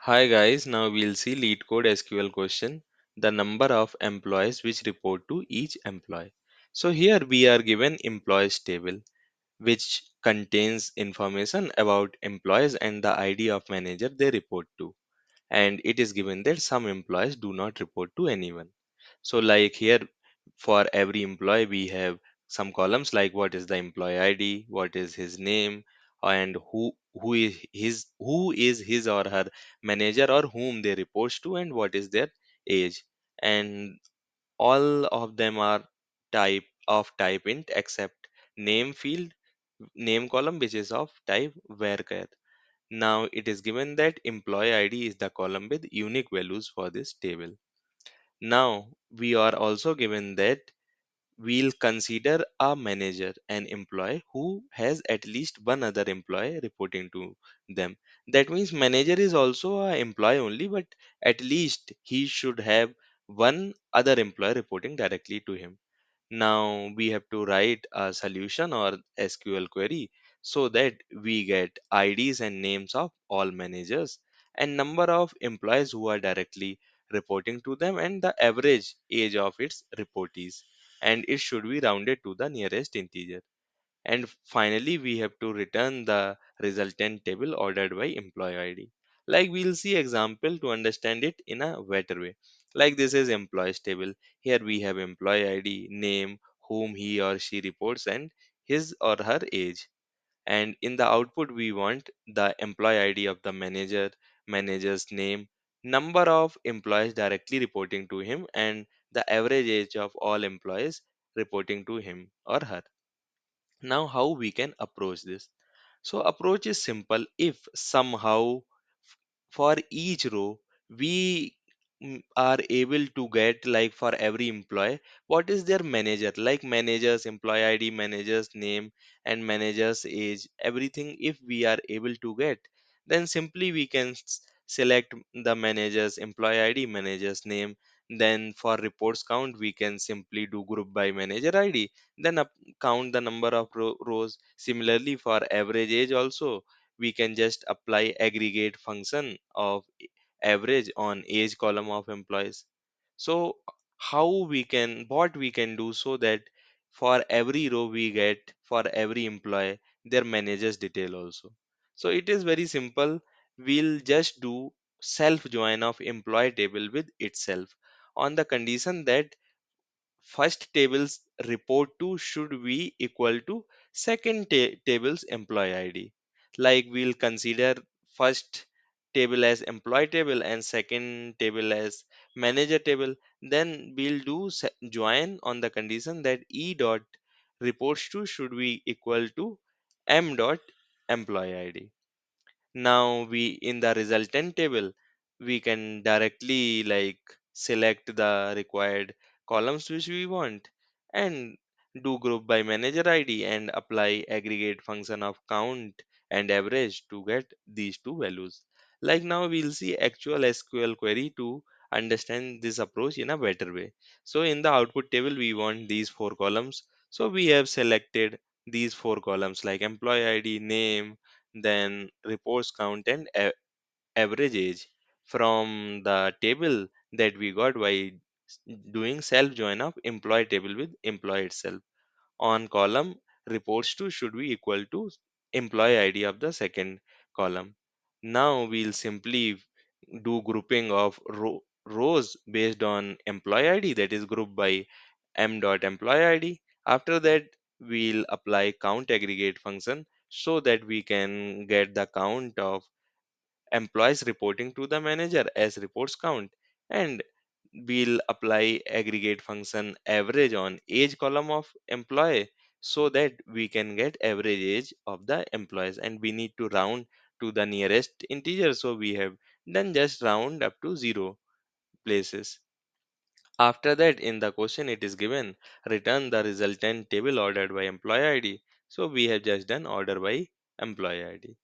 Hi guys, now we'll see Leetcode SQL question, the number of employees which report to each employee. So here we are given employees table which contains information about employees and the ID of manager they report to. And it is given that some employees do not report to anyone. So like here for every employee we have some columns like what is the employee ID, what is his name, and who is his or her manager or whom they reports to, and what is their age. And all of them are type int except name field, name column, which is of type varchar. Now it is given that employee ID is the column with unique values for this table. Now we are also given that we'll consider a manager an employee who has at least one other employee reporting to them. That means manager is also a employee only, but at least he should have one other employee reporting directly to him. Now we have to write a solution or SQL query so that we get IDs and names of all managers and number of employees who are directly reporting to them and the average age of its reportees, and it should be rounded to the nearest integer. And finally, we have to return the resultant table ordered by employee ID. Like we'll see example to understand it in a better way. Like this is employees table. Here we have employee ID, name, whom he or she reports, and his or her age. And in the output, we want the employee ID of the manager, manager's name, number of employees directly reporting to him, and the average age of all employees reporting to him or her. Now, how we can approach this? So, approach is simple. If somehow for each row we are able to get, like for every employee, what is their manager, like manager's employee ID, manager's name, and manager's age, everything if we are able to get, then simply we can select the manager's employee ID, manager's name. Then for reports count we can simply do group by manager ID, then count the number of rows. Similarly for average age also, we can just apply aggregate function of average on age column of employees. So how we can, what we can do so that for every row we get for every employee their manager's detail also. So it is very simple. We'll just do self join of employee table with itself on the condition that first table's report to should be equal to second table's employee ID. Like we'll consider first table as employee table and second table as manager table. Then we'll do join on the condition that e dot reports to should be equal to m dot employee ID. Now we in the resultant table we can directly like select the required columns which we want and do group by manager ID and apply aggregate function of count and average to get these two values. Like now we'll see actual SQL query to understand this approach in a better way. So in the output table we want these four columns, so we have selected these four columns like employee ID, name, then reports count, and average age from the table that we got by doing self join of employee table with employee itself. On column reports to should be equal to employee ID of the second column. Now we'll simply do grouping of rows based on employee ID, that is grouped by m dot employee ID. After that, we'll apply count aggregate function so that we can get the count of employees reporting to the manager as reports count, and we'll apply aggregate function average on age column of employee so that we can get average age of the employees, and we need to round to the nearest integer, so we have done just round up to 0 places. After that, in the question it is given return the resultant table ordered by employee ID. So we have just done order by employee ID.